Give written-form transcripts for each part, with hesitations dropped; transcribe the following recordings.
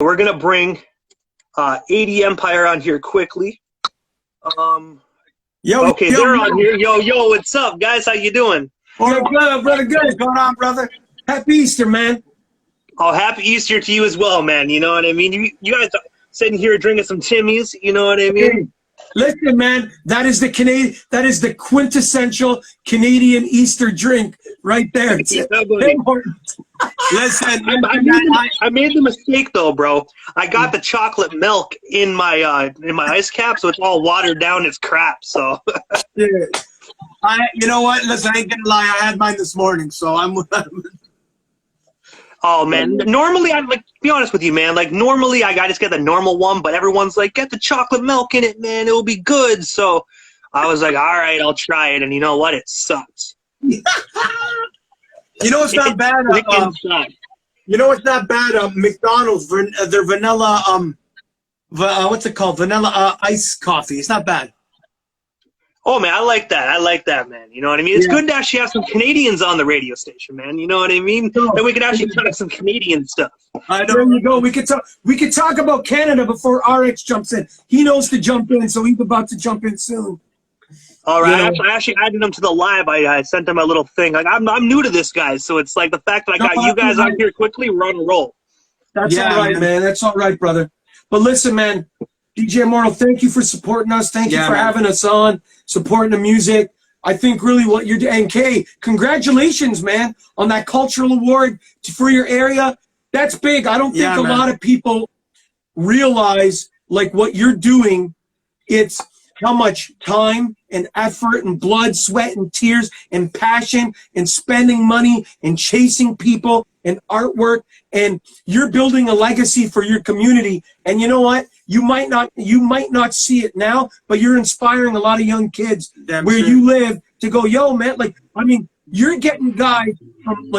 We're gonna bring 80 Empire on here quickly. Okay, they're on here. Yo, what's up, guys? How you doing? Good, brother. Good. What's going on, brother? Happy Easter, man. Oh, happy Easter to you as well, man. You know what I mean? You guys are sitting here drinking some Timmy's. You know what I mean? Hey, listen, man. That is the quintessential Canadian Easter drink right there. It's important. Listen, I made the mistake though, bro. I got the chocolate milk in my ice cap, so it's all watered down. It's crap. So, yeah. You know what? Listen, I ain't gonna lie. I had mine this morning, so I'm. Oh man, normally I'd like be honest with you, man. Like normally I just get the normal one, but everyone's like, get the chocolate milk in it, man. It'll be good. So I was like, all right, I'll try it. And you know what? It sucks. You know it's not bad. You know it's not bad. McDonald's, their vanilla what's it called? Vanilla ice coffee. It's not bad. Oh man, I like that. I like that, man. You know what I mean? It's good to actually have some Canadians on the radio station, man. You know what I mean? And we can actually talk some Canadian stuff. There you go. We could talk about Canada before RX jumps in. He knows to jump in, so he's about to jump in soon. All right, I actually added him to the live. I sent him a little thing. Like I'm new to this, guys, so it's like the fact that I got you guys on here quickly. We're on a roll. That's all right, man. That's all right, brother. But listen, man, DJ Immortal, thank you for supporting us. Thank you for having us on, supporting the music. I think really what you're doing. And Kay, congratulations, man, on that cultural award for your area. That's big. I don't think a lot of people realize like what you're doing. It's how much time and effort and blood, sweat and tears and passion and spending money and chasing people and artwork, and you're building a legacy for your community. And you know what? You might not see it now, but you're inspiring a lot of young kids where you live to go, yo, man, like, I mean, you're getting guys from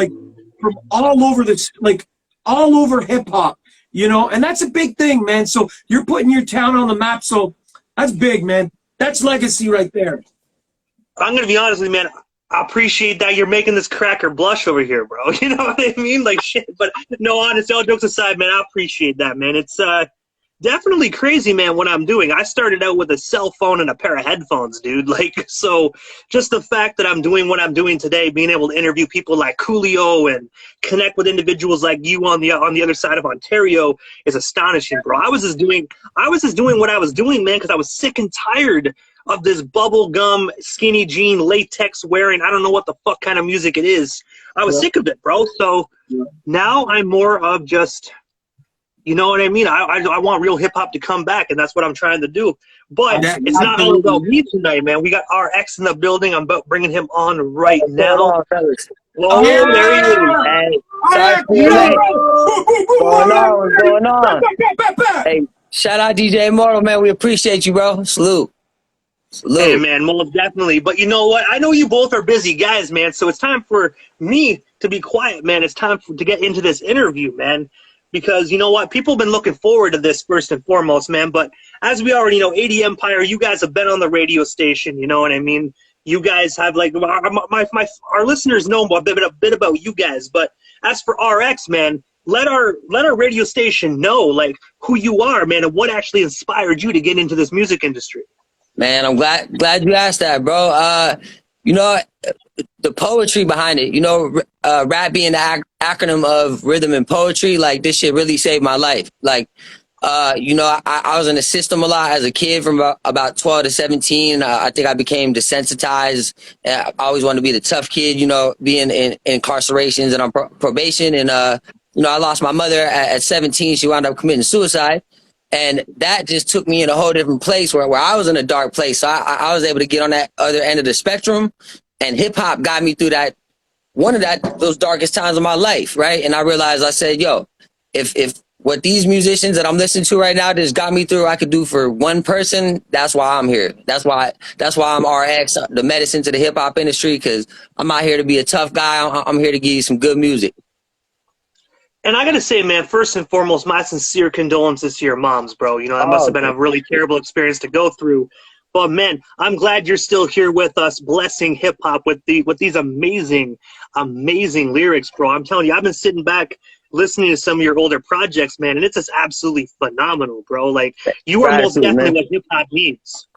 all over this, like all over hip hop, you know, and that's a big thing, man. So you're putting your town on the map. So that's big, man. That's legacy right there. I'm going to be honest with you, man. I appreciate that you're making this cracker blush over here, bro. You know what I mean? Like, shit. But no, honestly, all jokes aside, man, I appreciate that, man. It's definitely crazy, man, what I'm doing. I started out with a cell phone and a pair of headphones, dude. Like, so just the fact that I'm doing what I'm doing today, being able to interview people like Coolio and connect with individuals like you on the other side of Ontario is astonishing, bro. I was just doing what I was doing, man, because I was sick and tired of this bubblegum, skinny jean, latex wearing, I don't know what the fuck kind of music it is. I was sick of it, bro. So now I'm more of just, you know what I mean? I want real hip hop to come back, and that's what I'm trying to do. But it's not all about me tonight, man. We got RX in the building. I'm about bringing him on right now. Oh, there he is. What's going on? Hey, shout out DJ Immortal, man. We appreciate you, bro. Salute. Hey, man, most definitely. But you know what? I know you both are busy guys, man, so it's time for me to be quiet, man. It's time to get into this interview, man, because you know what? People have been looking forward to this first and foremost, man. But as we already know, 80 Empire, you guys have been on the radio station, you know what I mean? You guys have, like, our listeners know a bit about you guys. But as for RX, man, let our radio station know, like, who you are, man, and what actually inspired you to get into this music industry. Man, I'm glad you asked that, bro. You know, the poetry behind it, you know, rap being the acronym of rhythm and poetry, like this shit really saved my life. Like, you know, I was in the system a lot as a kid from about 12 to 17. I think I became desensitized. I always wanted to be the tough kid, you know, being in incarcerations and on probation. And, you know, I lost my mother at 17. She wound up committing suicide. And that just took me in a whole different place where I was in a dark place. So I was able to get on that other end of the spectrum, and hip hop got me through those darkest times of my life. Right. And I realized, I said, yo, if what these musicians that I'm listening to right now just got me through, I could do for one person. That's why I'm here. That's why I'm RX, the medicine to the hip hop industry. 'Cause I'm out here to be a tough guy. I'm here to give you some good music. And I gotta say, man, first and foremost, my sincere condolences to your moms, bro. You know, that must have been a really terrible experience to go through. But man, I'm glad you're still here with us, blessing hip hop with these amazing lyrics, bro. I'm telling you, I've been sitting back listening to some of your older projects, man, and it's just absolutely phenomenal, bro. Like, you are most Gratitude, definitely man. what hip hop needs.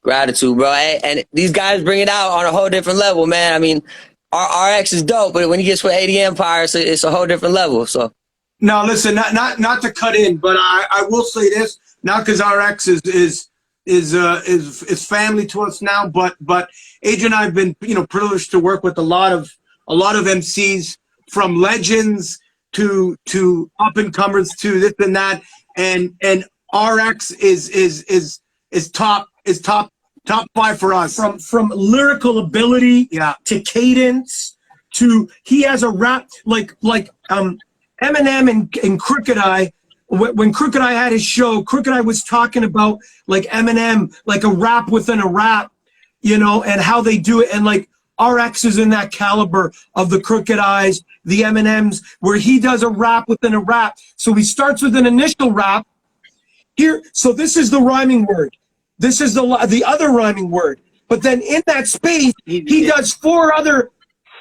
Gratitude, bro. And these guys bring it out on a whole different level, man. I mean, RX is dope, but when he gets with 80 Empire, it's a whole different level. So Now, listen, not to cut in, but I will say this, not because RX is family to us now, but Adrian and I have been, you know, privileged to work with a lot of MCs, from legends to up and comers to this and that, and RX is top 5 for us. From lyrical ability, to cadence, to he has a rap like Eminem and Crooked Eye. When Crooked Eye had his show, Crooked Eye was talking about like Eminem, like a rap within a rap, you know, and how they do it. And like RX is in that caliber of the Crooked Eyes, the Eminems, where he does a rap within a rap. So he starts with an initial rap here. So this is the rhyming word. This is the other rhyming word. But then in that space, he does 4 other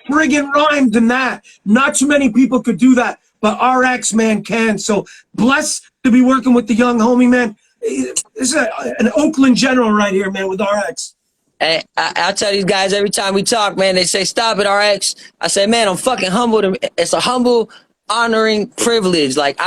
friggin' rhymes in that. Not too many people could do that, but RX, man, can. So blessed to be working with the young homie, man. This is an Oakland general right here, man, with RX. hey, I tell these guys every time we talk, man, they say, stop it, RX. I say, man, I'm fucking humbled. It's a humble, honoring privilege. Like,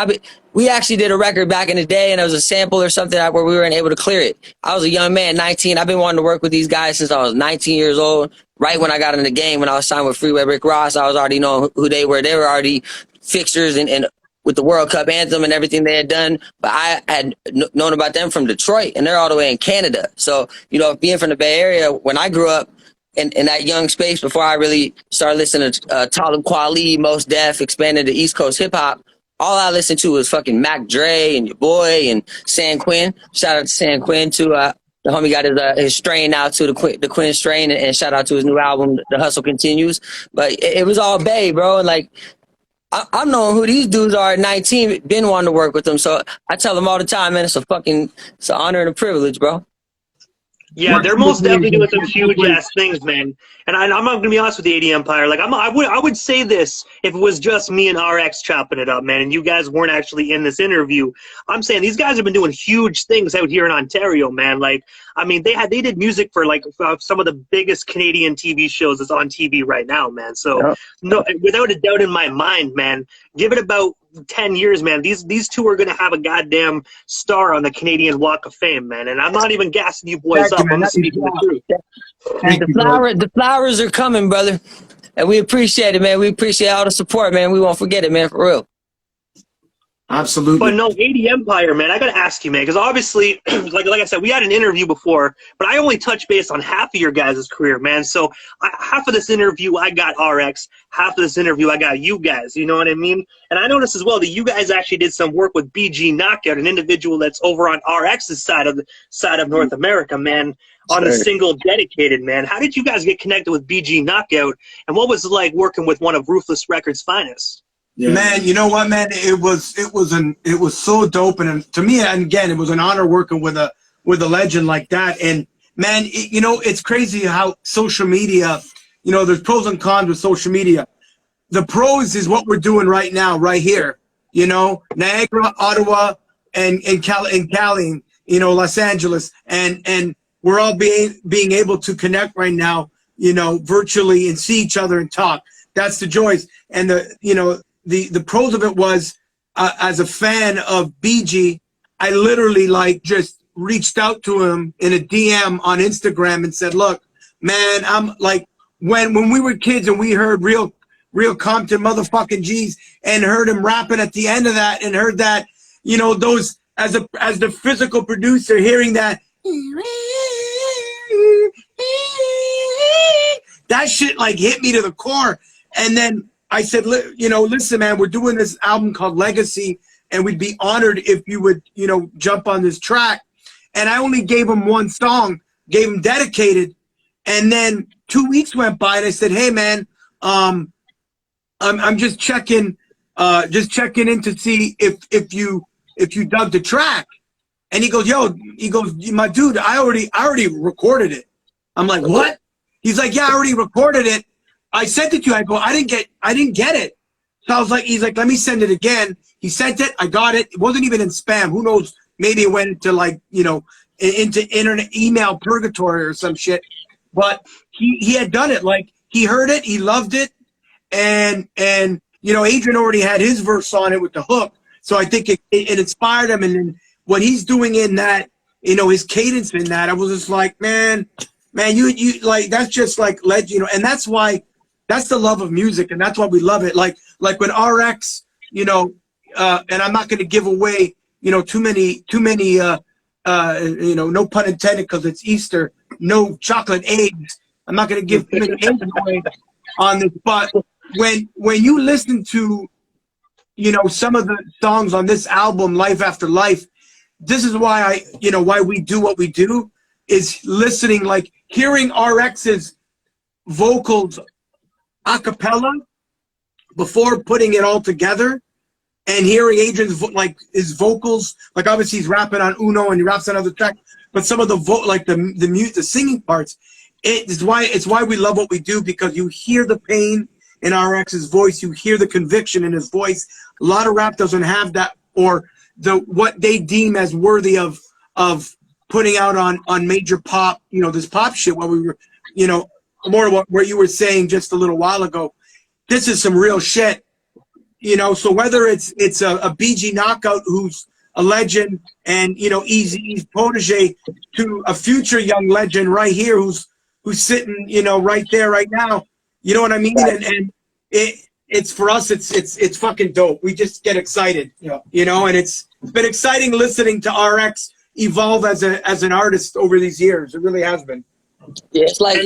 we actually did a record back in the day, and it was a sample or something where we weren't able to clear it. I was a young man, 19. I've been wanting to work with these guys since I was 19 years old. Right when I got in the game, when I was signed with Freeway Rick Ross, I was already knowing who they were. They were already fixtures and with the World Cup anthem and everything they had done. But I had known about them from Detroit, and they're all the way in Canada. So, you know, being from the Bay Area, when I grew up in that young space, before I really started listening to Talib Kweli, Mos Def, expanded to East Coast hip hop, all I listened to was fucking Mac Dre and Your Boy and San Quinn. Shout out to San Quinn too. The homie got his strain out to the Quinn strain, and shout out to his new album, The Hustle Continues. But it was all Bay, bro. And like, I'm knowing who these dudes are at 19, been wanting to work with them. So I tell them all the time, man, it's an honor and a privilege, bro. Yeah, they're most definitely doing some huge ass things, man. And I'm not gonna be honest with the 80 Empire. Like, I would say this if it was just me and RX chopping it up, man, and you guys weren't actually in this interview. I'm saying these guys have been doing huge things out here in Ontario, man. Like, I mean, they did music for like some of the biggest Canadian TV shows that's on TV right now, man. So no, without a doubt in my mind, man, give it about 10 years, man, these two are going to have a goddamn star on the Canadian Walk of Fame, man. And I'm not even gassing you boys up. I'm speaking the truth. The flowers are coming, brother. And we appreciate it, man. We appreciate all the support, man. We won't forget it, man, for real. Absolutely. But no, 80 Empire, man, I got to ask you, man, because obviously, like I said, we had an interview before, but I only touched base on half of your guys' career, man. So half of this interview, I got RX. Half of this interview, I got you guys. You know what I mean? And I noticed as well that you guys actually did some work with BG Knockout, an individual that's over on RX's side of North America, man, on a single Dedicated, man. How did you guys get connected with BG Knockout, and what was it like working with one of Ruthless Records' finest? Yeah. Man, you know what, man? It was so dope, and to me, and again, it was an honor working with a legend like that. And man, you know, it's crazy how social media, you know, there's pros and cons with social media. The pros is what we're doing right now, right here. You know, Niagara, Ottawa, and Cali, you know, Los Angeles, and we're all being able to connect right now, you know, virtually, and see each other and talk. That's the joys. And the pros of it was, as a fan of BG, I literally like just reached out to him in a DM on Instagram and said, look, man, I'm like, when we were kids and we heard real Compton motherfucking G's and heard him rapping at the end of that, and heard that, you know, those, as the physical producer, hearing that shit like hit me to the core. And then I said, you know, listen, man, we're doing this album called Legacy, and we'd be honored if you would, you know, jump on this track. And I only gave him one song, gave him Dedicated. And then 2 weeks went by, and I said, hey, man, I'm just checking in to see if you dug the track. And he goes, my dude, I already recorded it. I'm like, what? He's like, yeah, I already recorded it. I sent it to you. I go, I didn't get it. So I was like, he's like, let me send it again. He sent it. I got it. It wasn't even in spam. Who knows? Maybe it went into like, you know, into internet email purgatory or some shit. But he had done it. Like, he heard it. He loved it. And you know, Adrian already had his verse on it with the hook. So I think it inspired him. And then what he's doing in that, you know, his cadence in that, I was just like, man, you like, that's just like legend, you know, and that's why, that's the love of music, and that's why we love it. Like when RX, you know, and I'm not going to give away, you know, too many, you know, no pun intended, because it's Easter, no chocolate eggs. I'm not going to give too many eggs away on this, but when you listen to, you know, some of the songs on this album, Life After Life, this is why why we do what we do, is listening, like hearing RX's vocals a cappella before putting it all together, and hearing Adrian's like his vocals, like obviously he's rapping on Uno and he raps on other tracks, but some of the the singing parts, it's why we love what we do, because you hear the pain in RX's voice, you hear the conviction in his voice. A lot of rap doesn't have that, or what they deem as worthy of putting out on major pop, you know, this pop shit. What we were, you know, more what you were saying just a little while ago. This is some real shit, you know. So whether it's a BG Knockout, who's a legend, and you know, Eazy's protege, to a future young legend right here who's sitting, you know, right there right now, you know what I mean? And it's for us, it's fucking dope. We just get excited, you know, and it's been exciting listening to RX evolve as an artist over these years. It really has been. Yeah, it's like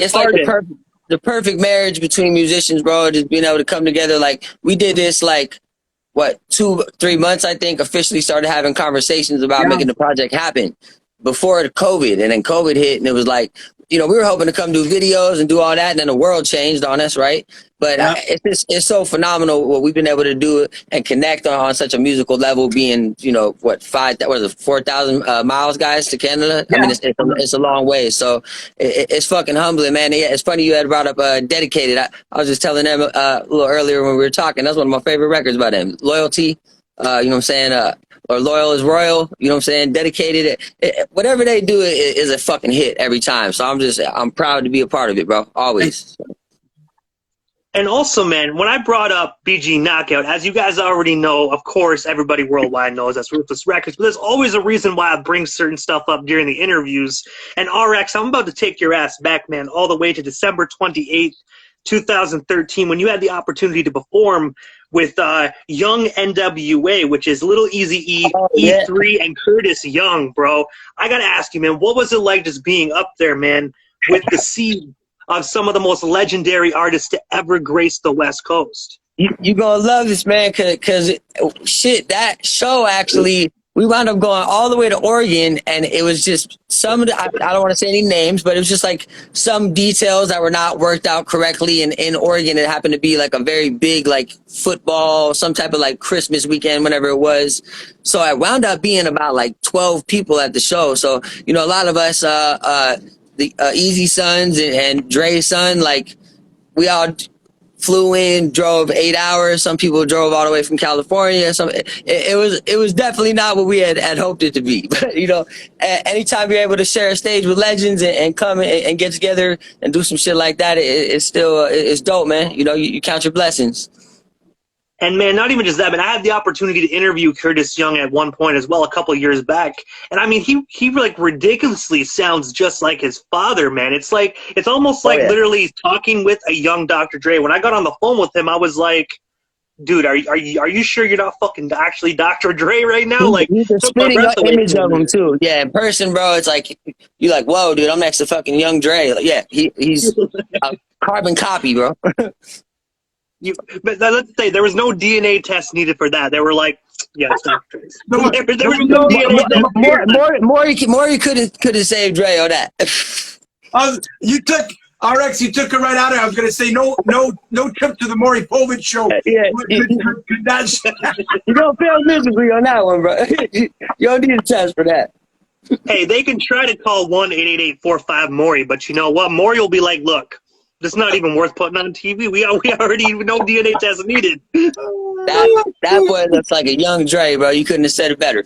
the perfect marriage between musicians, bro. Just being able to come together. Like, we did this like what 2-3 months, I think, officially started having conversations about making the project happen before the COVID, and then COVID hit, and it was like, you know, we were hoping to come do videos and do all that, and then the world changed on us, right? But it's so phenomenal what we've been able to do and connect on such a musical level, being, you know, 4,000 miles, guys, to Canada. I mean, it's a long way. So it's fucking humbling, man. Yeah, it's funny you had brought up Dedicated. I was just telling them a little earlier when we were talking, that's one of my favorite records by them. Loyalty, you know what I'm saying? Or Loyal is Royal, you know what I'm saying? Dedicated. Whatever they do is a fucking hit every time. So I'm proud to be a part of it, bro. Always. And also, man, when I brought up BG Knockout, as you guys already know, of course, everybody worldwide knows that's Ruthless Records, but there's always a reason why I bring certain stuff up during the interviews. And RX, I'm about to take your ass back, man, all the way to December 28th, 2013, when you had the opportunity to perform with Young NWA, which is Little Eazy-E, E3, and Curtis Young, bro. I got to ask you, man, what was it like just being up there, man, with the seed of some of the most legendary artists to ever grace the West Coast? You gonna love this, man, cause shit, that show actually, we wound up going all the way to Oregon, and it was just I don't want to say any names, but it was just like some details that were not worked out correctly. And in Oregon, it happened to be like a very big, like football, some type of like Christmas weekend, whenever it was. So I wound up being about like 12 people at the show. So, you know, a lot of us, the Easy Sons and Dre's son, like, we all flew in, drove 8 hours. Some people drove all the way from California. It was definitely not what we had hoped it to be. But, you know, anytime you're able to share a stage with legends and come and get together and do some shit like that, it's dope, man. You know, you count your blessings. And, man, not even just that, but I had the opportunity to interview Curtis Young at one point as well, a couple of years back. And, I mean, he like ridiculously sounds just like his father, man. It's like, it's almost like literally talking with a young Dr. Dre. When I got on the phone with him, I was like, dude, are you sure you're not fucking actually Dr. Dre right now? Like, he's a spitting image of him too. Yeah, in person, bro, it's like, you're like, whoa, dude, I'm next to fucking young Dre. Like, yeah, he's a carbon copy, bro. But let's say there was no DNA test needed for that. They were like, yeah, it's Dr. Dre's. There was no DNA test. Maury couldn't save Dre on that. You took RX. You took it right out of it. I was gonna say no trip to the Maury Povich show. Yeah, you don't fail miserably on that one, bro. You don't need a test for that. Hey, they can try to call 1-888-45-MAURY, but you know what? Maury will be like, look, It's not even worth putting on TV. We already know DNA test needed. That boy looks like a young Dre, bro. You couldn't have said it better.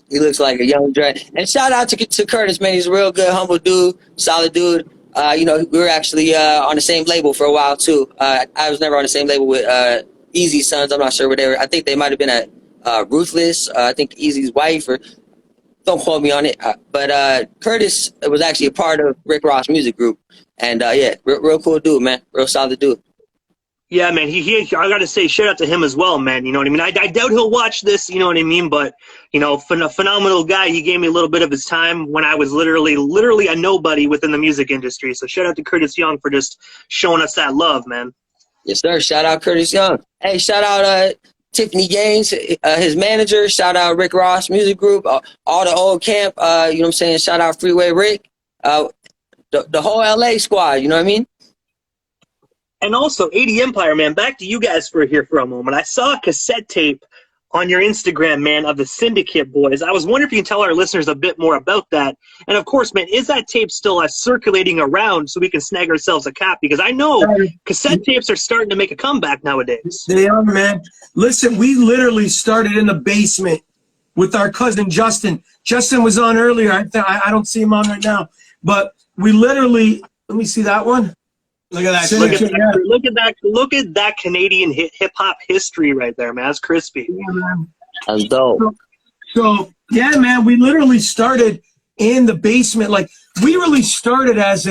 He looks like a young Dre. And shout out to Curtis, man. He's a real good, humble dude, solid dude. We were actually on the same label for a while too. I was never on the same label with Easy's sons. I'm not sure where they were. I think they might have been at Ruthless. I think Easy's wife, or don't quote me on it. But Curtis was actually a part of Rick Ross Music Group. And real cool dude, man. Real solid dude. Yeah, man. He I got to say, shout out to him as well, man. You know what I mean? I doubt he'll watch this, you know what I mean? But, phenomenal guy. He gave me a little bit of his time when I was literally a nobody within the music industry. So shout out to Curtis Young for just showing us that love, man. Yes, sir. Shout out Curtis Young. Hey, shout out Tiffany Gaines, his manager. Shout out Rick Ross Music Group. All the old camp. You know what I'm saying? Shout out Freeway Rick. The whole LA squad, you know what I mean? And also, 80 Empire, man, back to you guys for a moment. I saw a cassette tape on your Instagram, man, of the Syndicate Boys. I was wondering if you can tell our listeners a bit more about that. And, of course, man, is that tape still circulating around so we can snag ourselves a copy? Because I know cassette tapes are starting to make a comeback nowadays. They are, man. Listen, we literally started in the basement with our cousin Justin. Justin was on earlier. I don't see him on right now. But we literally, let me see that one. Look at that. Look at that Canadian hip hop history right there, man. That's crispy. Yeah, man. That's dope. So yeah, man, we literally started in the basement. Like, we really started as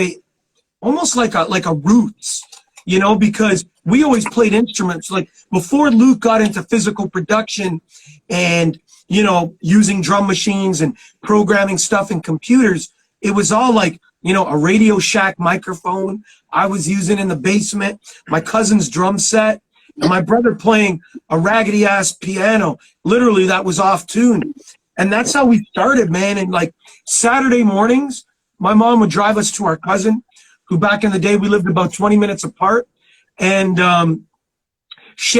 almost like a roots, because we always played instruments. Like, before Luke got into physical production and, using drum machines and programming stuff in computers, it was all like, a Radio Shack microphone I was using in the basement, my cousin's drum set, and my brother playing a raggedy-ass piano. Literally, that was off tune. And that's how we started, man. And, like, Saturday mornings, my mom would drive us to our cousin, who back in the day, we lived about 20 minutes apart. And,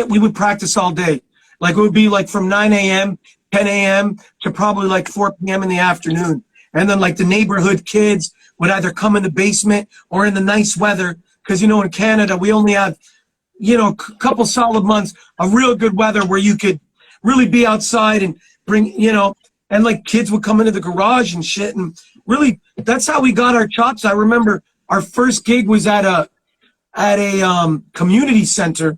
we would practice all day. Like, it would be, like, from 9 a.m., 10 a.m. to probably, like, 4 p.m. in the afternoon. And then, like, the neighborhood kids would either come in the basement or in the nice weather, because, in Canada, we only have, a couple solid months of real good weather where you could really be outside and bring, and, like, kids would come into the garage and shit. And really, that's how we got our chops. I remember our first gig was at a community center,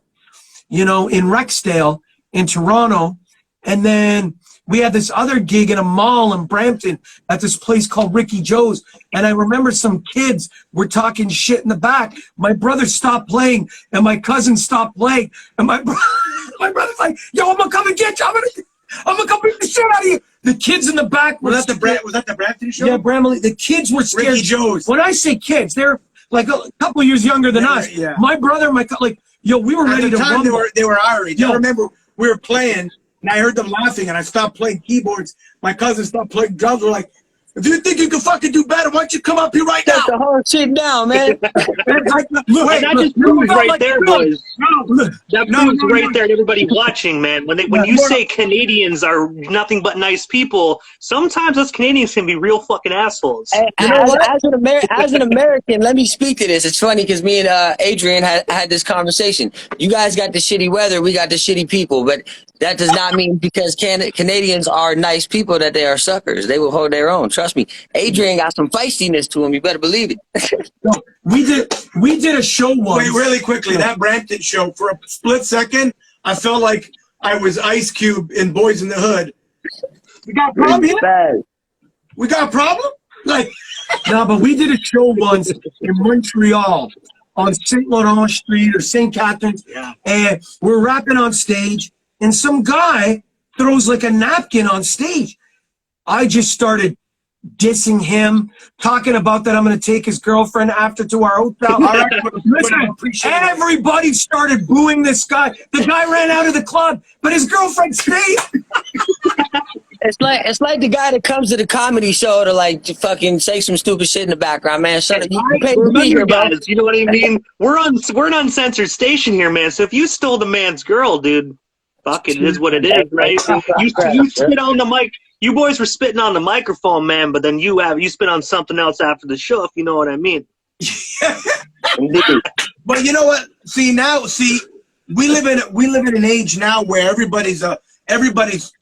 in Rexdale in Toronto. And then we had this other gig in a mall in Brampton at this place called Ricky Joe's. And I remember some kids were talking shit in the back. My brother stopped playing, and my cousin stopped playing. And my brother's like, yo, I'm going to come and get you. I'm going to come beat the shit out of you. The kids in the back were was that the Brampton show? Yeah, Bramley. The kids were scared. Ricky Joe's. When I say kids, they're like a couple years younger than us. Yeah. My brother, we were ready to run. They were our age. I remember we were playing, and I heard them laughing, and I stopped playing keyboards. My cousin stopped playing drums. We're like, if you think you can fucking do better, why don't you come up here right now? Shut the whole shit down, man. That just proves right there, boys. That proves right there to everybody watching, man. When you say Canadians are nothing but nice people, sometimes us Canadians can be real fucking assholes. As an American, let me speak to this. It's funny because me and Adrian had this conversation. You guys got the shitty weather, we got the shitty people, but that does not mean because Canadians are nice people that they are suckers. They will hold their own. Trust me. Adrian got some feistiness to him. You better believe it. We did a show once. Wait, really quickly, that Brampton show, for a split second, I felt like I was Ice Cube in Boys in the Hood. We got a problem here? We got a problem? Like, no, but we did a show once in Montreal on St. Laurent Street or St. Catharines, and we're rapping on stage, and some guy throws like a napkin on stage. I just started dissing him, talking about that I'm going to take his girlfriend after to our hotel. All right, listen, everybody started booing this guy. The guy ran out of the club, but his girlfriend stayed. It's like the guy that comes to the comedy show to like fucking say some stupid shit in the background, man. Shut up. You paid to be here, bro. You know what I mean? We're an uncensored station here, man. So if you stole the man's girl, dude, fuck it is what it is, right? You spit on the mic. You boys were spitting on the microphone, man, but then you spit on something else after the show, if you know what I mean. Indeed. But you know what? See, we live in an age now where everybody's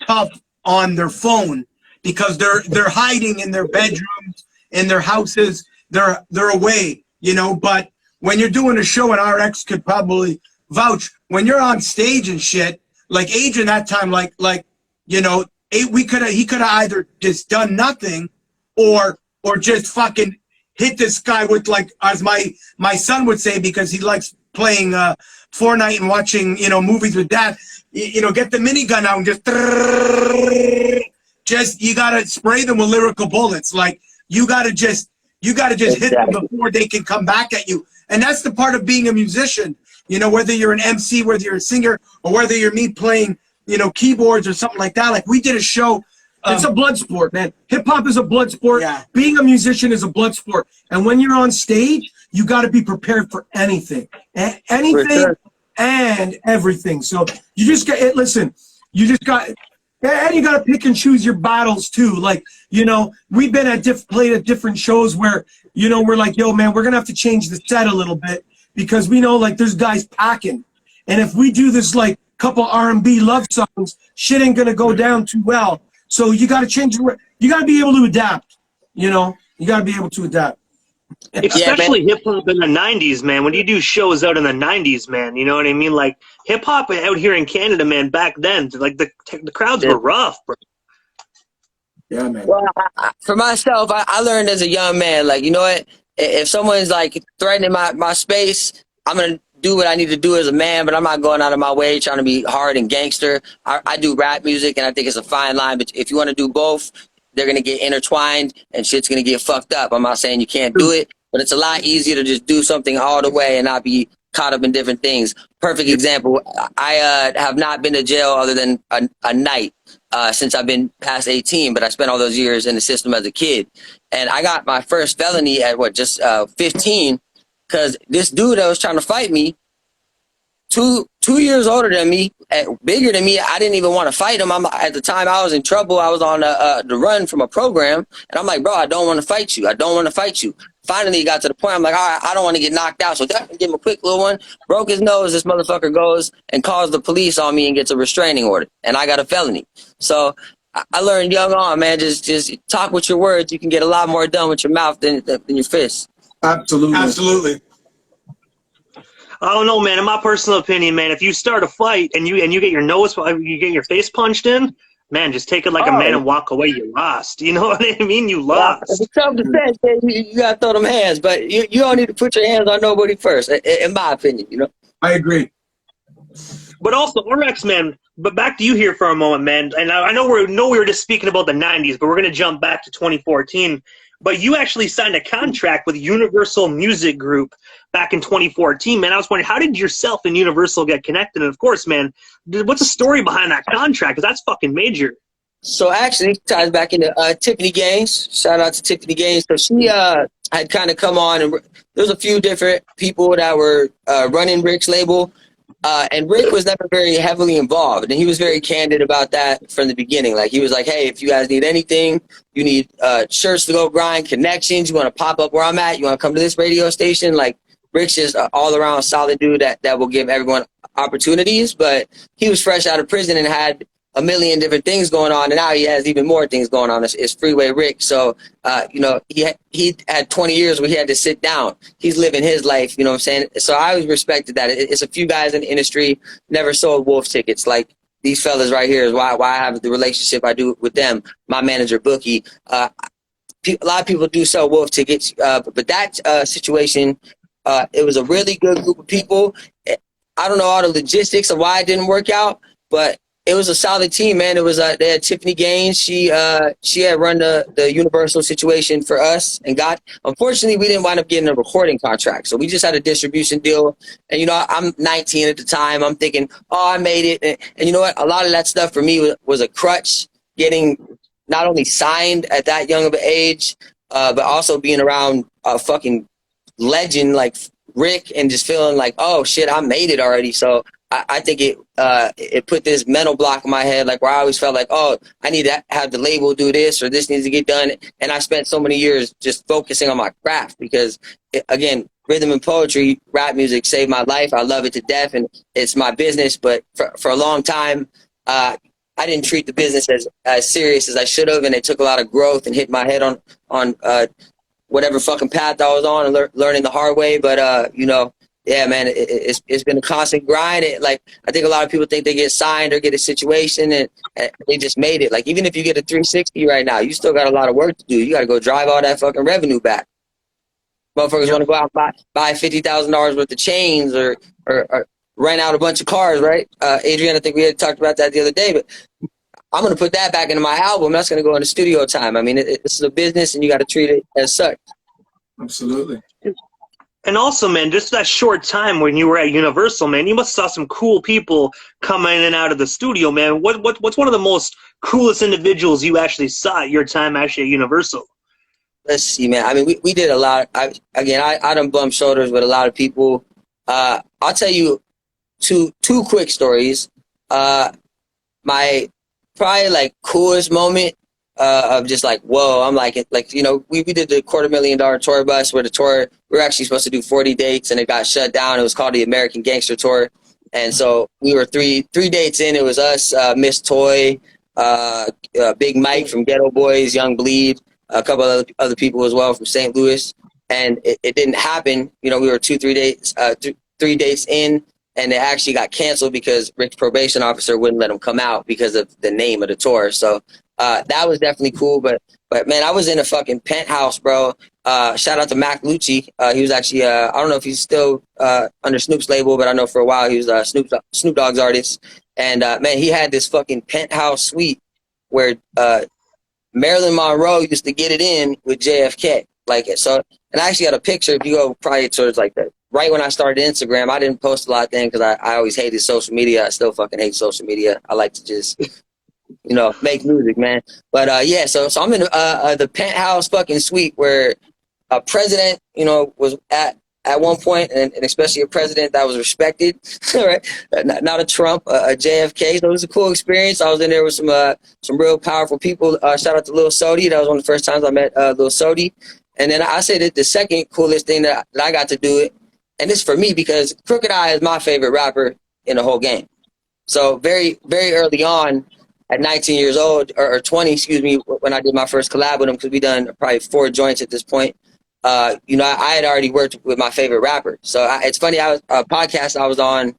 tough on their phone because they're hiding in their bedrooms, in their houses. They're away, you know. But when you're doing a show, and RX could probably vouch, when you're on stage and shit, like Adrian that time, like you know, he could have either just done nothing, or just fucking hit this guy with, like, as my son would say, because he likes playing Fortnite and watching, you know, movies with dad. You know, get the minigun out and just you gotta spray them with lyrical bullets. Like you gotta just hit them before they can come back at you. And that's the part of being a musician. You know, whether you're an MC, whether you're a singer, or whether you're me playing, you know, keyboards or something like that. Like we did a show. It's a blood sport, man. Hip hop is a blood sport. Yeah. Being a musician is a blood sport. And when you're on stage, you got to be prepared for anything, anything and everything. So you just got listen. You just got, and you got to pick and choose your battles too. Like, you know, we've been played at different shows where, you know, we're like, yo, man, we're gonna have to change the set a little bit because we know like there's guys packing, and if we do this like couple R&B love songs, shit ain't gonna go down too well. So you got to change. You got to be able to adapt. You know, you got to be able to adapt. Especially hip hop in the '90s, man. When you do shows out in the '90s, man, you know what I mean. Like hip hop out here in Canada, man. Back then, like the crowds were rough, bro. Yeah, man. Well, for myself, I learned as a young man, like, you know what? If someone's like threatening my space, I'm gonna do what I need to do as a man, but I'm not going out of my way trying to be hard and gangster. I do rap music, and I think it's a fine line. But if you want to do both, they're going to get intertwined, and shit's going to get fucked up. I'm not saying you can't do it, but it's a lot easier to just do something all the way and not be caught up in different things. Perfect example, I have not been to jail other than a night since I've been past 18, but I spent all those years in the system as a kid. And I got my first felony at, just 15, because this dude that was trying to fight me, two years older than me, bigger than me, I didn't even want to fight him. At the time, I was in trouble. I was on the run from a program, and I'm like, bro, I don't want to fight you. I don't want to fight you. Finally, it got to the point, I'm like, all right, I don't want to get knocked out, so definitely give him a quick little one. Broke his nose, this motherfucker goes and calls the police on me and gets a restraining order, and I got a felony. So I learned young on, man, just talk with your words. You can get a lot more done with your mouth than your fists. Absolutely. Absolutely. I don't know, man. In my personal opinion, man, if you start a fight and you get your face punched in, man, just take it like a man and walk away. You lost. You know what I mean? You lost. If it's self-defense, you gotta throw them hands, but you don't need to put your hands on nobody first, in my opinion. You know. I agree. But also, RX, man. But back to you here for a moment, man. And I know we were just speaking about the '90s, but we're gonna jump back to 2014. But you actually signed a contract with Universal Music Group back in 2014, man. I was wondering, how did yourself and Universal get connected? And of course, man, what's the story behind that contract? Because that's fucking major. So actually, it ties back into Tiffany Gaines. Shout out to Tiffany Gaines. So she had kind of come on, and there's a few different people that were running Rick's label. And Rick was never very heavily involved, and he was very candid about that from the beginning. Like, he was like, hey, if you guys need anything, you need shirts to go grind, connections, you want to pop up where I'm at, you want to come to this radio station, like, Rick's just an all-around solid dude that will give everyone opportunities. But he was fresh out of prison and had a million different things going on, and now he has even more things going on. It's Freeway Rick. So, you know, he had 20 years where he had to sit down. He's living his life, you know what I'm saying? So I always respected that. It's a few guys in the industry never sold Wolf tickets. Like these fellas right here is why I have the relationship I do with them. My manager, Bookie. A lot of people do sell Wolf tickets, but that situation, it was a really good group of people. I don't know all the logistics of why it didn't work out, but it was a solid team, man. It was they had Tiffany Gaines. She had run the Universal situation for us and unfortunately, we didn't wind up getting a recording contract. So we just had a distribution deal. And, you know, I'm 19 at the time. I'm thinking, oh, I made it. And you know what? A lot of that stuff for me was a crutch, getting not only signed at that young of an age, but also being around a fucking legend like Rick and just feeling like, oh, shit, I made it already. So I think it put this mental block in my head, like where I always felt like, oh, I need to have the label do this or this needs to get done. And I spent so many years just focusing on my craft because, again, rhythm and poetry, rap music saved my life. I love it to death and it's my business. But for a long time, I didn't treat the business as serious as I should have. And it took a lot of growth and hit my head on whatever fucking path I was on and learning the hard way. But, you know, yeah, man, it's been a constant grind. Like, I think a lot of people think they get signed or get a situation and they just made it. Like, even if you get a 360 right now, you still got a lot of work to do. You got to go drive all that fucking revenue back. Motherfuckers want to go out and buy $50,000 worth of chains or rent out a bunch of cars, right? Adrian, I think we had talked about that the other day, but I'm going to put that back into my album. That's going to go into studio time. I mean, this is a business and you got to treat it as such. Absolutely. And also, man, just that short time when you were at Universal, man, you must have saw some cool people come in and out of the studio, man. What's one of the most coolest individuals you actually saw at your time actually at Universal? Let's see, man. I mean, we did a lot. I done bumped shoulders with a lot of people. I'll tell you two quick stories. My probably like coolest moment of just like, whoa, I'm like, you know, we did the $250,000 tour bus where the tour, we were actually supposed to do 40 dates and it got shut down. It was called the American Gangster Tour. And so we were three dates in. It was us, Miss Toy, Big Mike from Ghetto Boys, Young Bleed, a couple of other people as well from St. Louis. And it didn't happen. You know, we were 3 dates in and it actually got canceled because Rick's probation officer wouldn't let him come out because of the name of the tour. So that was definitely cool, but man, I was in a fucking penthouse, bro. Shout out to Mac Lucci. He was actually, I don't know if he's still under Snoop's label, but I know for a while he was Snoop Dogg's artist. And man, he had this fucking penthouse suite where Marilyn Monroe used to get it in with JFK. Like, so, and I actually got a picture. If you go probably towards like that, right when I started Instagram, I didn't post a lot then because I always hated social media. I still fucking hate social media. I like to just, you know, make music, man. But yeah, so I'm in the penthouse fucking suite where a president, you know, was at one point, and especially a president that was respected, right? Not a Trump, a JFK. So it was a cool experience. I was in there with some real powerful people. Shout out to Lil Sodi. That was one of the first times I met Lil Sodi. And then I say that the second coolest thing that I got to do it, and this for me because Crooked I is my favorite rapper in the whole game. So very, very early on, at 19 years old, or 20, excuse me, when I did my first collab with him, because we done probably 4 joints at this point, you know, I had already worked with my favorite rapper. So it's funny, I was a podcast I was on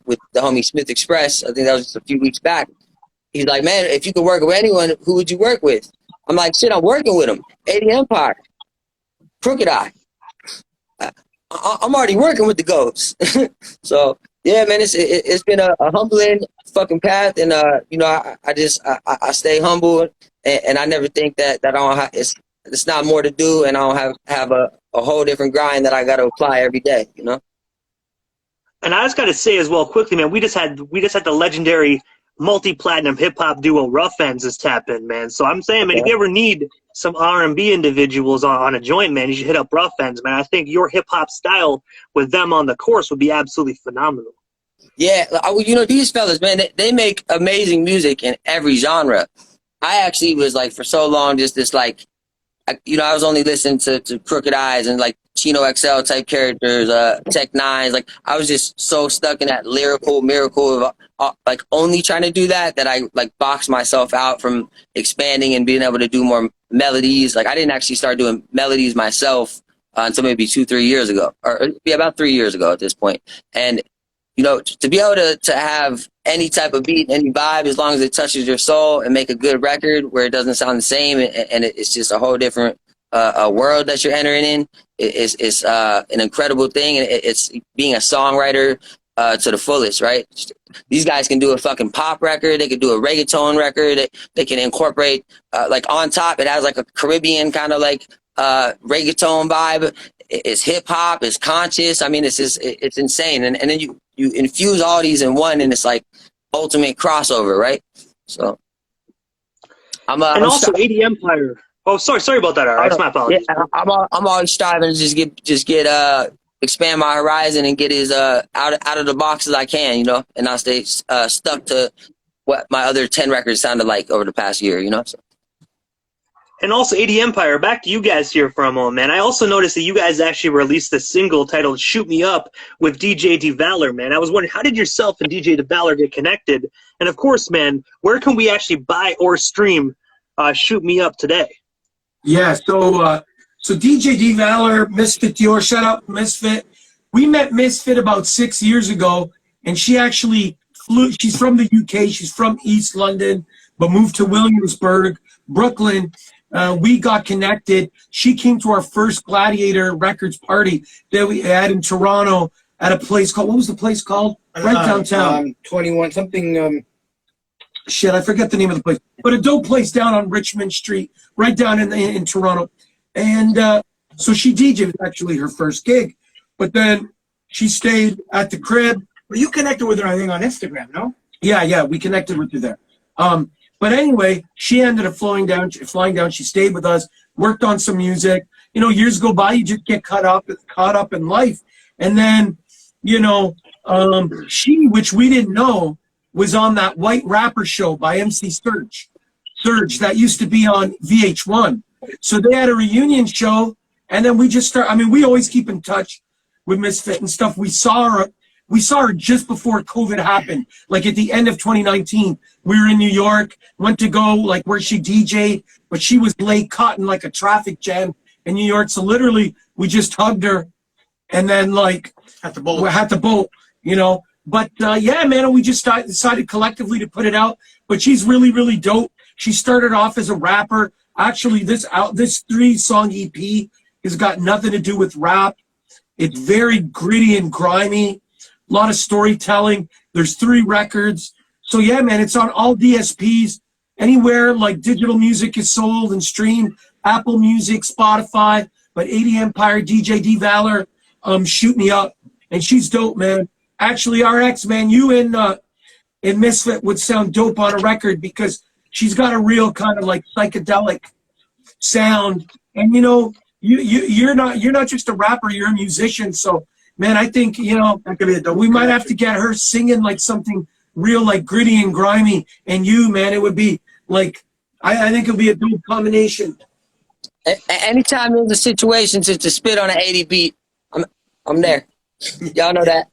with the homie Smith Express. I think that was just a few weeks back. He's like, man, if you could work with anyone, who would you work with? I'm like, shit, I'm working with him. 80 Empire, Crooked I. I'm already working with the GOATs. So yeah, man, it's been a humbling fucking path, and you know, I stay humble, and I never think that I don't have it's not more to do, and I don't have a whole different grind that I got to apply every day, you know. And I just got to say as well quickly, man, we just had the legendary multi-platinum hip-hop duo Rough Ends as tap in, man. So I'm saying, man, if you ever need some R&B individuals on a joint, man, you should hit up Rough Ends, man. I think your hip-hop style with them on the course would be absolutely phenomenal. Yeah, you know, these fellas, man, they make amazing music in every genre. I actually was like, for so long, just this like, you know, I was only listening to Crooked Eyes and like Chino XL type characters, Tech Nines. Like, I was just so stuck in that lyrical miracle of like only trying to do that I like boxed myself out from expanding and being able to do more melodies. Like, I didn't actually start doing melodies myself until maybe 2-3 years ago, or yeah, about 3 years ago at this point. And you know, to be able to have any type of beat, any vibe, as long as it touches your soul and make a good record where it doesn't sound the same and it's just a whole different a world that you're entering in, it's an incredible thing. And it's being a songwriter to the fullest, right? These guys can do a fucking pop record. They can do a reggaeton record. They can incorporate, like on top, it has like a Caribbean kind of like reggaeton vibe. It's hip hop, it's conscious. I mean, it's insane. And then you infuse all these in one, and it's like ultimate crossover, right? So I'm also 80 Empire. Oh, sorry about that. All right, it's my apologies. Yeah, I'm always striving to just get expand my horizon and get as out of the box as I can, you know, and not stay stuck to what my other 10 records sounded like over the past year, you know. So. And also, 80 Empire, back to you guys here for a moment, man. I also noticed that you guys actually released a single titled Shoot Me Up with DJ DeValor, man. I was wondering, how did yourself and DJ DeValor get connected? And, of course, man, where can we actually buy or stream Shoot Me Up today? Yeah, so DJ DeValor, Misfit Dior, shout out Misfit. We met Misfit about 6 years ago, and she actually flew. She's from the UK. She's from East London, but moved to Williamsburg, Brooklyn. We got connected. She came to our first Gladiator Records party that we had in Toronto at a place called, what was the place called? Right downtown. 21 something. Shit, I forget the name of the place. But a dope place down on Richmond Street, right down in Toronto. And so she DJed. It was actually her first gig. But then she stayed at the crib. Well, you connected with her, I think, on Instagram, no? Yeah, we connected with her there. But anyway, she ended up flying down. She stayed with us, worked on some music. You know, years go by, you just get caught up in life. And then, you know, she, which we didn't know, was on that White Rapper show by MC Surge that used to be on VH1. So they had a reunion show, and then we just started. I mean, we always keep in touch with Misfit and stuff. We saw her just before COVID happened, like at the end of 2019. We were in New York, went to go like where she DJ'd, but she was late, caught in like a traffic jam in New York. So literally, we just hugged her, and then like At the boat. we had the boat, you know. But yeah, man, we just decided collectively to put it out. But she's really, really dope. She started off as a rapper. Actually, this 3-song EP has got nothing to do with rap. It's very gritty and grimy. A lot of storytelling. There's 3 records. So yeah, man, it's on all DSPs. Anywhere like digital music is sold and streamed. Apple Music, Spotify. But 80 Empire, DJ DeValor, Shoot Me Up. And she's dope, man. Actually, RX, man, you and Misfit would sound dope on a record because she's got a real kind of like psychedelic sound. And you know, you're not just a rapper, you're a musician. So man, I think, you know, that could be a dope. We might have to get her singing like something real like gritty and grimy. And you, man, it would be like I think it'll be a dope combination. Anytime there's a situation to spit on an 80 beat, I'm there. Y'all know that.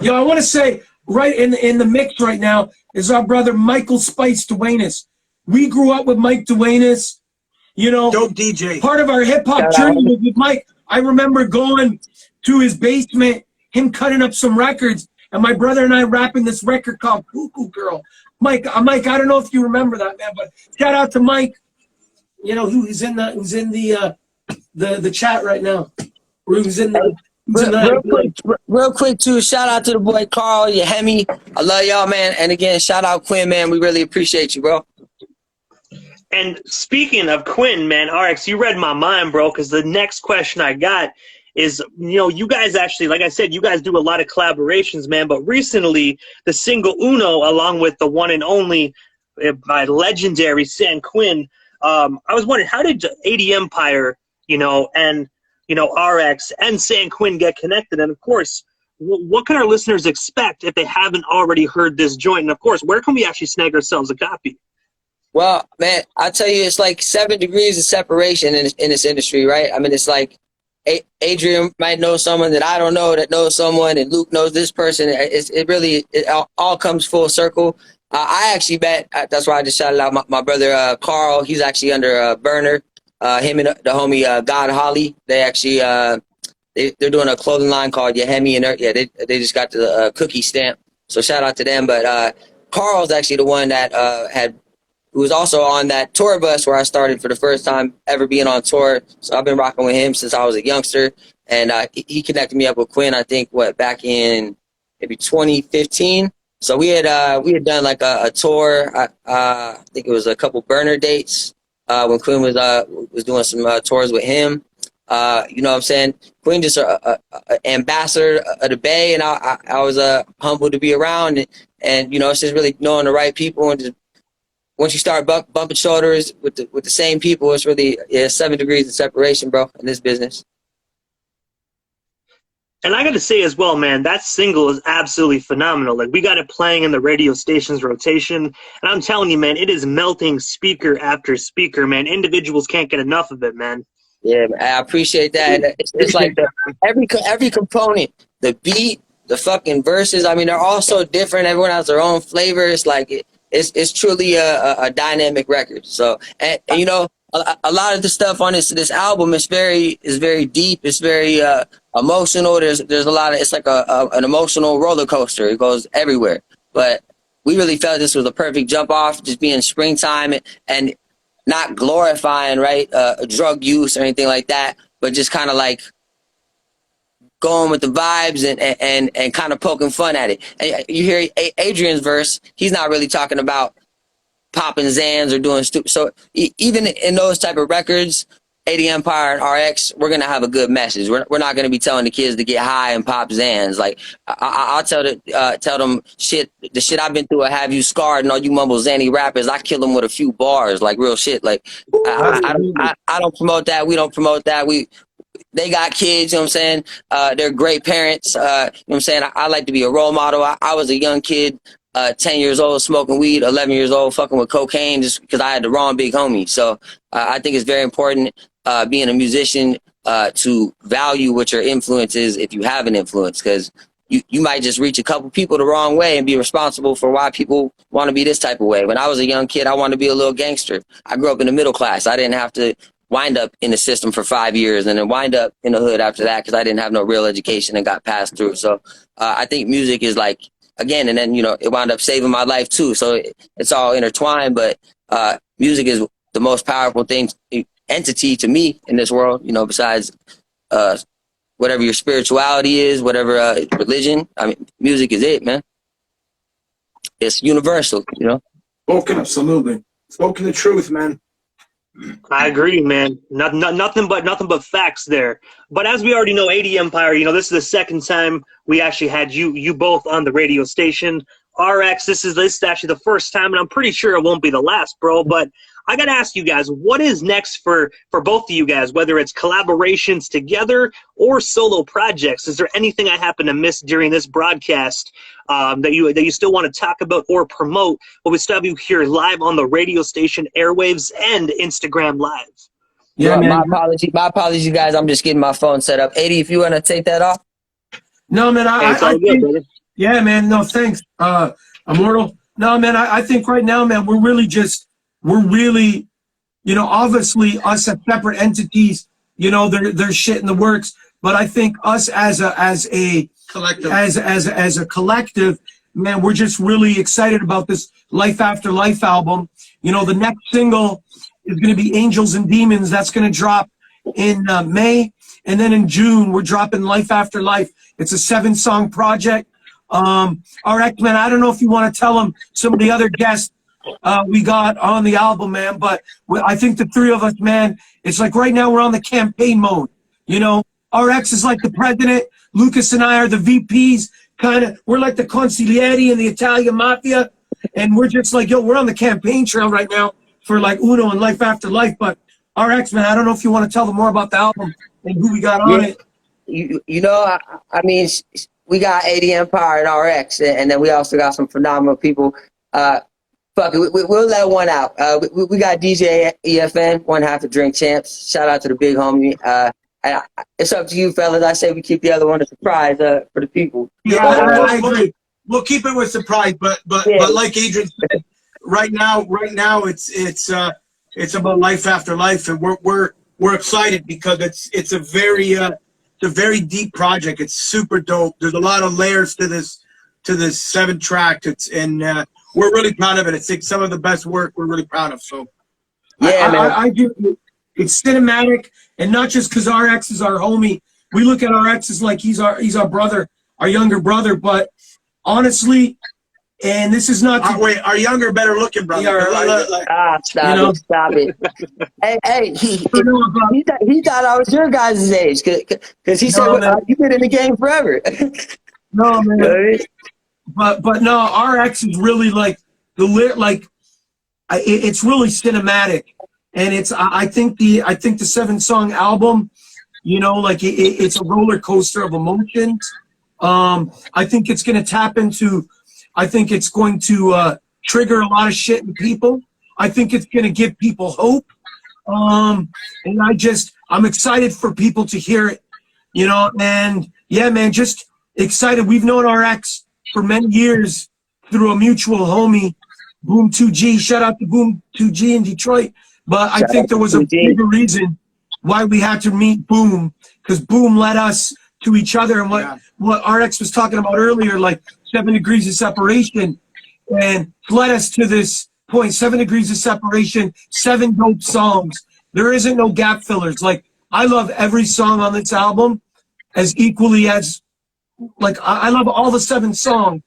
Yo, I want to say right in the mix right now is our brother Michael Spice Duenas. We grew up with Mike Duenas. You know, Dope DJ. Part of our hip hop journey was with Mike. I remember going to his basement, him cutting up some records, and my brother and I rapping this record called Cuckoo Girl. Mike, I don't know if you remember that, man, but shout out to Mike. You know, who's in the chat right now. Who's in the Real quick, too, shout out to the boy Carl, Yehemi. I love y'all, man. And again, shout out Quinn, man. We really appreciate you, bro. And speaking of Quinn, man, RX, you read my mind, bro, because the next question I got is, you know, you guys actually, like I said, you guys do a lot of collaborations, man, but recently the single Uno, along with the one and only by legendary San Quinn, I was wondering, how did 80 Empire, you know, and you know, RX and San Quinn get connected? And of course, what can our listeners expect if they haven't already heard this joint? And of course, where can we actually snag ourselves a copy? Well, man, I tell you, it's like 7 degrees of separation in this industry, right? I mean, it's like Adrian might know someone that I don't know that knows someone, and Luke knows this person. It all comes full circle. I actually met, that's why I just shouted out my brother Carl. He's actually under Burner. Him and the homie God Holly, they actually they're doing a clothing line called Yehemi, and they just got the cookie stamp. So shout out to them. But Carl's actually the one that who was also on that tour bus where I started for the first time ever being on tour. So I've been rocking with him since I was a youngster, and he connected me up with Quinn. I think back in maybe 2015. So we had done like a tour. I think it was a couple Burner dates. When Quinn was doing some tours with him, you know what I'm saying? Quinn just an ambassador of the Bay, and I was humbled to be around, and you know, it's just really knowing the right people, and just once you start bumping shoulders with the same people, it's really 7 degrees of separation, bro, in this business. And I got to say as well, man, that single is absolutely phenomenal. Like, we got it playing in the radio station's rotation, and I'm telling you, man, it is melting speaker after speaker, man. Individuals can't get enough of it, man. Yeah, I appreciate that. And it's like every component, the beat, the fucking verses. I mean, they're all so different. Everyone has their own flavor. It's like it's truly a dynamic record. So, and you know, a lot of the stuff on this album is very deep. It's very emotional. There's a lot of, it's like an emotional roller coaster. It goes everywhere. But we really felt this was a perfect jump off, just being springtime and not glorifying, right, drug use or anything like that, but just kind of like going with the vibes and kind of poking fun at it. And you hear Adrian's verse, he's not really talking about popping Zans or doing stupid. So even in those type of records, 80 Empire and RX, we're going to have a good message. We're not going to be telling the kids to get high and pop Zans. Like, I'll tell them the shit I've been through will have you scarred, and all you mumble Zanny rappers, I kill them with a few bars, like real shit. Like, I don't promote that. We don't promote that. They got kids, you know what I'm saying? They're great parents. You know what I'm saying? I like to be a role model. I was a young kid, 10 years old, smoking weed, 11 years old, fucking with cocaine just because I had the wrong big homie. So I think it's very important, being a musician, to value what your influence is if you have an influence, because you might just reach a couple people the wrong way and be responsible for why people want to be this type of way. When I was a young kid, I wanted to be a little gangster. I grew up in the middle class. I didn't have to wind up in the system for 5 years and then wind up in the hood after that because I didn't have no real education and got passed through. So I think music is like, again, and then, you know, it wound up saving my life too. So it's all intertwined, but music is the most powerful entity to me in this world, you know, besides whatever your spirituality is, whatever religion. I mean, music is it, man. It's universal, you know. Absolutely. Spoken the truth, man. I agree, man. Nothing but facts there. But as we already know, 80 Empire, you know, this is the second time we actually had you both on the radio station. RX, this is actually the first time, and I'm pretty sure it won't be the last, bro. But I gotta ask you guys, what is next for both of you guys, whether it's collaborations together or solo projects? Is there anything I happen to miss during this broadcast that you still want to talk about or promote? Well, we still have you here live on the radio station airwaves and Instagram Live. Yeah, man. My apologies, you guys. I'm just getting my phone set up. 80, if you want to take that off. No, man. It's all good, brother. Yeah, man. No, thanks, Immortal. No, man. I think right now, man, we're really, you know, obviously us as separate entities, you know, there's shit in the works, but I think us as a collective, as a collective, man, we're just really excited about this Life After Life album. You know, the next single is going to be Angels and Demons. That's going to drop in May. And then in June, we're dropping Life After Life. It's a 7-song project. RX, man, I don't know if you want to tell them some of the other guests we got on the album, man, but I think the three of us, man, it's like right now we're on the campaign mode. You know, RX is like the president. Lucas and I are the VPs, kind of. We're like the consiglieri in the Italian mafia. And we're just like, yo, we're on the campaign trail right now for like Uno and Life After Life. But RX, man, I don't know if you want to tell them more about the album and who we got on it. You know, I mean, we got 80 Empire and RX, and then we also got some phenomenal people. Fuck it, we'll let one out. We got DJ EFN, one half of Drink Champs. Shout out to the big homie. It's up to you, fellas. I say we keep the other one a surprise for the people. Yeah, I agree. We'll keep it with surprise, but like Adrian said, right now it's about Life After Life, and we're excited because it's a very deep project. It's super dope. There's a lot of layers to this 7-track. We're really proud of it. It's some of the best work we're really proud of. So, yeah, man. I do. It's cinematic, and not just because RX is our homie. We look at RX as like he's our brother, our younger brother. But honestly, and this is not our younger, better looking brother. Stop it. Hey, he thought I was your guys' age because he said you've been in the game forever. No, man. But no, RX is really like it's really cinematic, and it's I think the 7-song album, You know, like it's a roller coaster of emotions. I think it's going to tap into, I think it's going to trigger a lot of shit in people. I think it's going to give people hope. And I'm excited for people to hear it, you know, and yeah, man, just excited. We've known our ex for many years through a mutual homie, Boom 2G. Shout out to Boom 2G in Detroit. But I think there was a bigger reason why we had to meet Boom, because Boom led us to each other. And what our ex was talking about earlier, like 7 degrees of separation, and led us to this point. 7 degrees of separation, 7 dope songs. There isn't no gap fillers. Like, I love every song on this album as equally as, like, I love all the 7 songs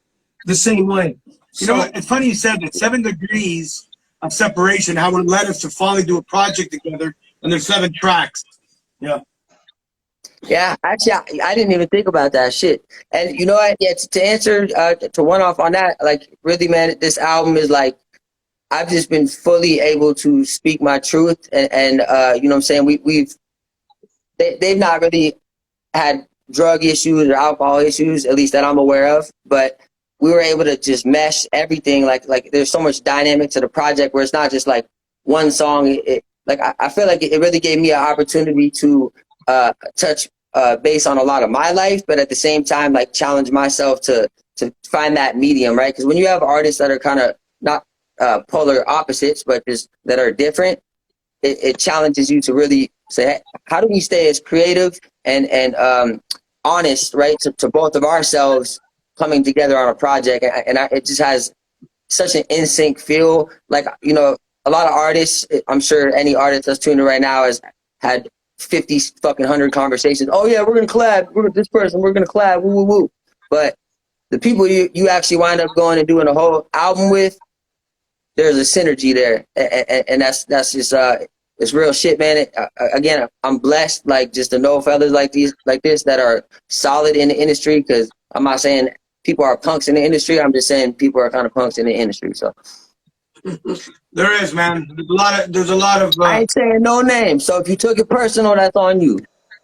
the same way. You know what? It's funny you said that 7 degrees of separation, how it led us to finally do a project together, and there's 7 tracks. Yeah. Yeah, actually, I didn't even think about that shit. And you know what? Yeah, to answer, to one off on that, like, really, man, this album is like, I've just been fully able to speak my truth, and you know what I'm saying? They've not really had drug issues or alcohol issues, at least that I'm aware of, but we were able to just mesh everything. Like there's so much dynamic to the project where it's not just like one song. I feel like it really gave me an opportunity to touch base on a lot of my life, but at the same time, like, challenge myself to find that medium, right? Because when you have artists that are kind of not polar opposites, but just that are different, it challenges you to really say, hey, how do we stay as creative and honest, right, to both of ourselves coming together on a project? And it just has such an in-sync feel. Like, you know, a lot of artists, I'm sure any artist that's tuning in right now has had 50 fucking 100 conversations. Oh yeah, we're gonna collab. We're this person. We're gonna collab. Woo woo woo. But the people you actually wind up going and doing a whole album with, there's a synergy there, and that's just it's real shit, man. Again, I'm blessed, like, just to know fellas like this that are solid in the industry. Because I'm not saying people are punks in the industry. I'm just saying people are kind of punks in the industry. So. There is, man. There's a lot of. I ain't saying no names, so if you took it personal, that's on you.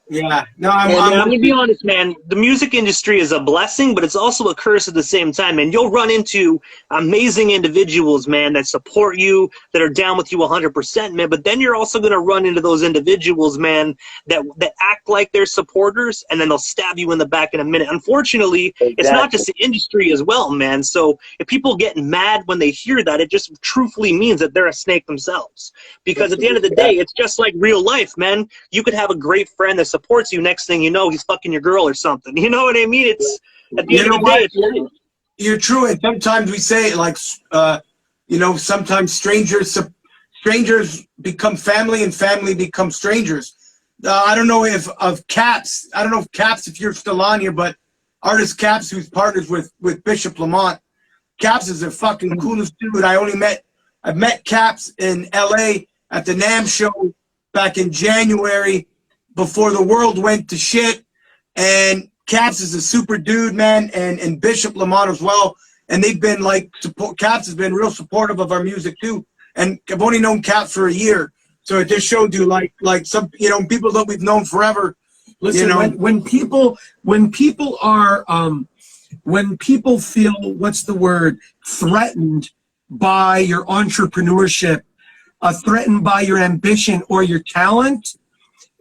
Yeah. No, I'm gonna be honest, man. The music industry is a blessing, but it's also a curse at the same time. And you'll run into amazing individuals, man, that support you, that are down with you 100%, man. But then you're also gonna run into those individuals, man, that act like they're supporters, and then they'll stab you in the back in a minute. Unfortunately, It's not just the industry as well, man. So if people get mad when they hear that, it just truthfully means that they're a snake themselves. Because at the end of the day, it's just like real life, man. You could have a great friend that supports you. Next thing you know, he's fucking your girl or something. You know what I mean? It's at the end of the day. You're true. And sometimes we say, like, you know, sometimes strangers become family, and family become strangers. I don't know if Caps. I don't know if Caps, if you're still on here, but artist Caps, who's partners with Bishop Lamont. Caps is the fucking coolest dude. I've met Caps in LA at the NAMM show back in January, before the world went to shit. And Caps is a super dude, man, and Bishop Lamont as well. And they've been like, Caps has been real supportive of our music too. And I've only known Caps for a year, so it just showed you like some, you know, people that we've known forever. Listen, you know, when people feel, what's the word, threatened by your entrepreneurship, threatened by your ambition or your talent,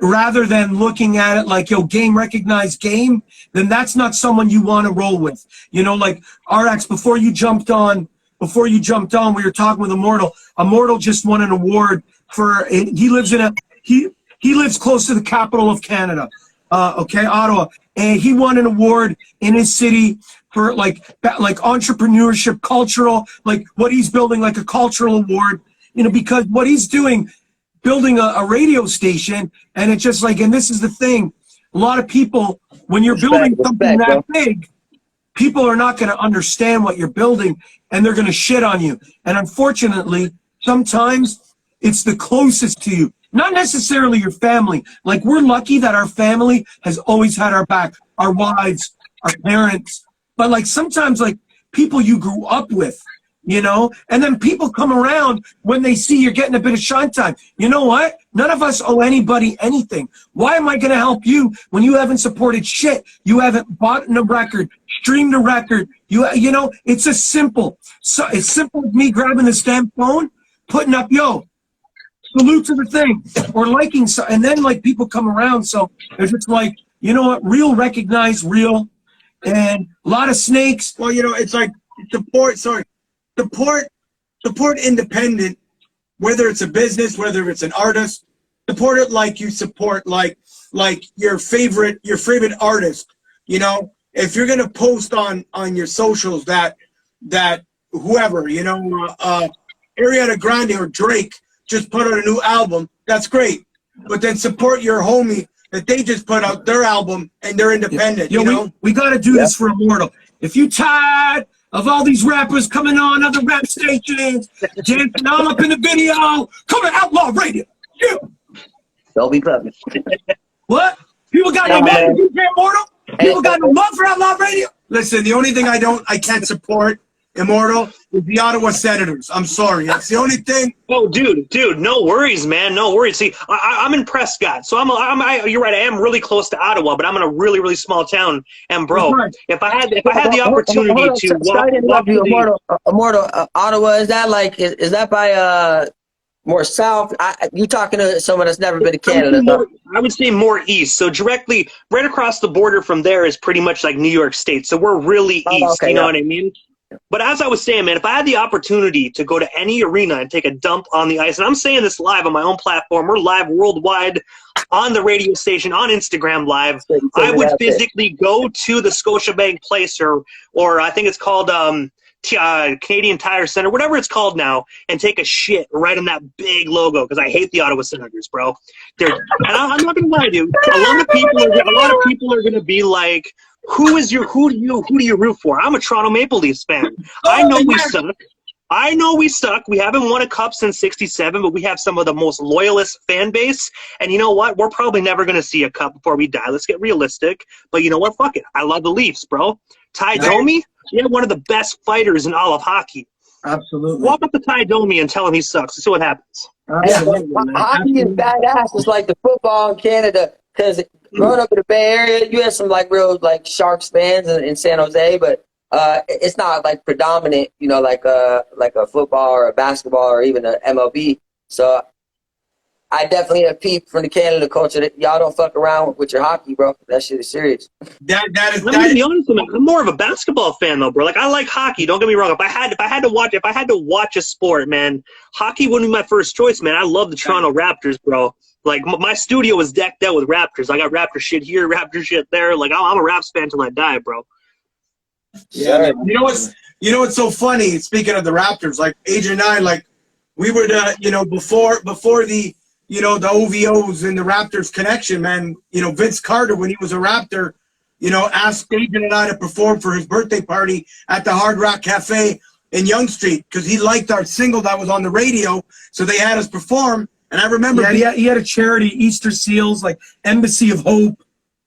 rather than looking at it like, yo, game recognized game, then that's not someone you want to roll with. You know, like RX, before you jumped on, we were talking with Immortal. Immortal just won an award for, he lives close to the capital of Canada, Ottawa, and he won an award in his city for like entrepreneurship, cultural, like what he's building, like a cultural award, you know, because what he's doing, building a radio station, and it's just like, and this is the thing, a lot of people, when you're building something that big, people are not going to understand what you're building, and they're going to shit on you. And unfortunately, sometimes it's the closest to you, not necessarily your family. Like, we're lucky that our family has always had our back, our wives, our parents, but like sometimes like people you grew up with, you know? And then people come around when they see you're getting a bit of shine time. You know what? None of us owe anybody anything. Why am I going to help you when you haven't supported shit? You haven't bought a record, streamed a record. You know, it's as simple. So it's simple as me grabbing this damn phone, putting up, yo, salute to the thing, or liking, so, and then like people come around. So it's just like, you know what? Real recognize real, and a lot of snakes. Well, you know, it's like support independent, whether it's a business, whether it's an artist. Support it like you support like your favorite artist. You know, if you're gonna post on your socials that whoever, you know, Ariana Grande or Drake just put out a new album, that's great. But then support your homie that they just put out their album and they're independent. You know, we got to do this for Immortal. If you tired of all these rappers coming on other rap stations, dancing all up in the video, come to Outlaw Radio. Yeah. Don't be puppy. What? People got no love for DJ Immortal? People got no love for Outlaw Radio? Listen, the only thing I can't support Immortal is the Ottawa Senators. I'm sorry. That's the only thing. Oh, dude, no worries, man. No worries. See, I'm in Prescott, so you're right. I am really close to Ottawa, but I'm in a really, really small town. And bro, if I had the opportunity to walk Immortal, Ottawa, is that like is that by more south? You talking to someone that's never been to Canada? I would say more east. So directly, right across the border from there is pretty much like New York State. So we're really east. Okay, you know what I mean? But as I was saying, man, if I had the opportunity to go to any arena and take a dump on the ice, and I'm saying this live on my own platform, we're live worldwide on the radio station, on Instagram Live, I would physically go to the Scotiabank Place or I think it's called Canadian Tire Center, whatever it's called now, and take a shit right on that big logo because I hate the Ottawa Senators, bro. And I'm not gonna lie, dude. A lot of people are gonna be like, who do you root for? I'm a Toronto Maple Leafs fan. I know we suck. We haven't won a cup since '67, but we have some of the most loyalist fan base. And you know what? We're probably never gonna see a cup before we die. Let's get realistic. But you know what? Fuck it. I love the Leafs, bro. Ty Domi, one of the best fighters in all of hockey. Absolutely. Walk up to Ty Domi and tell him he sucks. See what happens. Hockey is badass. It's like the football in Canada. Because growing up in the Bay Area, you have some like real like Sharks fans in San Jose, but it's not like predominant, you know, like a football or a basketball or even a MLB. So I definitely have peeped from the Canada culture that y'all don't fuck around with your hockey, bro. That shit is serious. I'm gonna be honest with you, I'm more of a basketball fan though, bro. Like I like hockey. Don't get me wrong. If I had to watch a sport, man, hockey wouldn't be my first choice, man. I love the Toronto Raptors, bro. Like, my studio was decked out with Raptors. I got Raptor shit here, Raptor shit there. Like, I'm a Raps fan till I die, bro. Yeah. You know what's so funny? Speaking of the Raptors, like, AJ and I, like, we were, you know, before the, you know, the OVOs and the Raptors connection, man, you know, Vince Carter, when he was a Raptor, you know, asked AJ and I to perform for his birthday party at the Hard Rock Cafe in Yonge Street because he liked our single that was on the radio, so they had us perform. And I remember he had a charity, Easter Seals, like Embassy of Hope.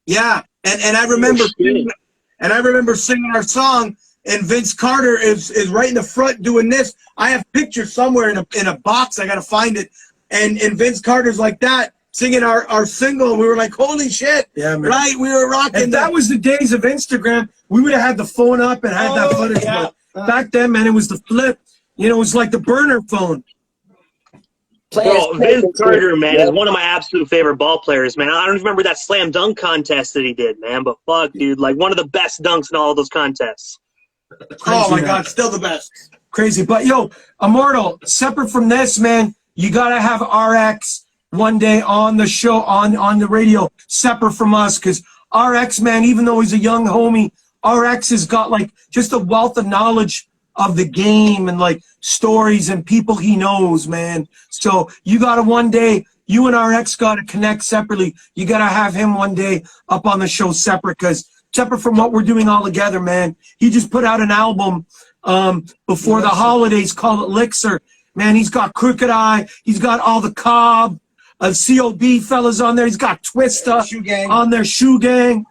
Yeah, and I remember singing our song, and Vince Carter is right in the front doing this. I have pictures somewhere in a box. I gotta find it. And Vince Carter's like that singing our single. We were like, holy shit! Yeah, man. Right? We were rocking. If that was the days of Instagram, we would have had the phone up and had that footage. Yeah. Back then, man, it was the flip. You know, it was like the burner phone. Bro, Vince Carter, man, is one of my absolute favorite ball players, man. I don't remember that slam dunk contest that he did, man, but fuck, dude, like one of the best dunks in all of those contests. Oh my God, still the best. Crazy, but yo, Immortal, separate from this, man, you gotta have RX one day on the show, on the radio, separate from us, because RX, man, even though he's a young homie, RX has got like just a wealth of knowledge of the game and like stories and people he knows, man. So you gotta one day, you and RX gotta connect separately. You gotta have him one day up on the show separate, because separate from what we're doing all together, man. He just put out an album before the holidays, called Elixir. Man, he's got Crooked Eye, he's got all the Cobb, COB fellas on there, he's got Twista on their Shoe Gang.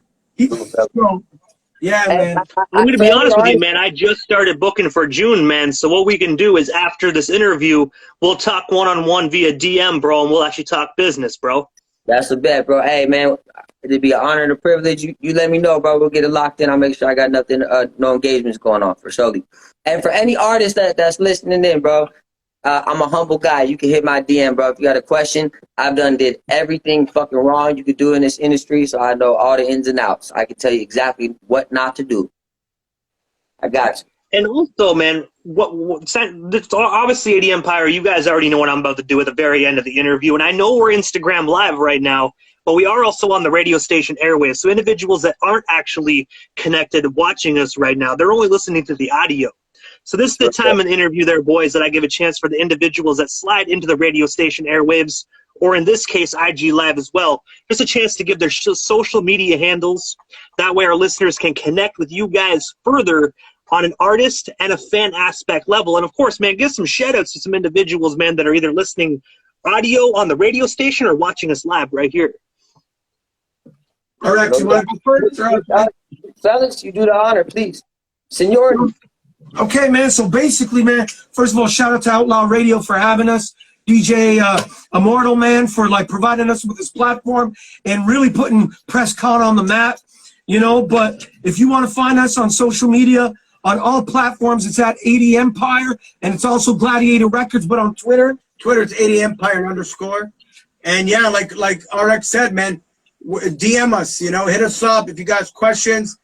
Yeah, man. I'm going to be honest with you, man. I just started booking for June, man. So what we can do is after this interview, we'll talk one-on-one via DM, bro, and we'll actually talk business, bro. That's the bet, bro. Hey, man, it'd be an honor and a privilege. You let me know, bro. We'll get it locked in. I'll make sure I got nothing, no engagements going on for surely. And for any artist that's listening in, bro, I'm a humble guy. You can hit my DM, bro. If you got a question, I've did everything fucking wrong you could do in this industry, so I know all the ins and outs. I can tell you exactly what not to do. I got you. And also, man, obviously, AD Empire, you guys already know what I'm about to do at the very end of the interview. And I know we're Instagram Live right now, but we are also on the radio station airwaves. So individuals that aren't actually connected watching us right now, they're only listening to the audio. So this is the time in the interview there, boys, that I give a chance for the individuals that slide into the radio station airwaves, or in this case, IG Live as well, just a chance to give their social media handles. That way our listeners can connect with you guys further on an artist and a fan aspect level. And of course, man, give some shout outs to some individuals, man, that are either listening audio on the radio station or watching us live right here. All right, you want to go first? Fellas, you do the honor, please. Senor. Okay, man. So basically, man, first of all, shout out to Outlaw Radio for having us. DJ Immortal, man, for like providing us with this platform and really putting Press Con on the map, you know. But if you want to find us on social media, on all platforms, it's at AD Empire, and it's also Gladiator Records, but on Twitter it's AD Empire _. And yeah, like RX said, man, DM us, you know, hit us up if you guys questions.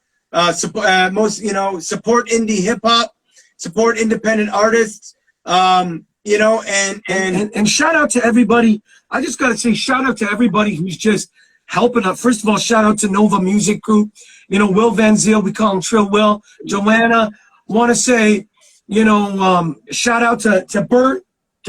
Support indie hip hop, support independent artists, you know, and shout out to everybody. I just gotta say shout out to everybody who's just helping us. First of all, shout out to Nova Music Group, you know, Will Van Zyl, we call him Trill Will, Joanna. Want to say, you know, shout out to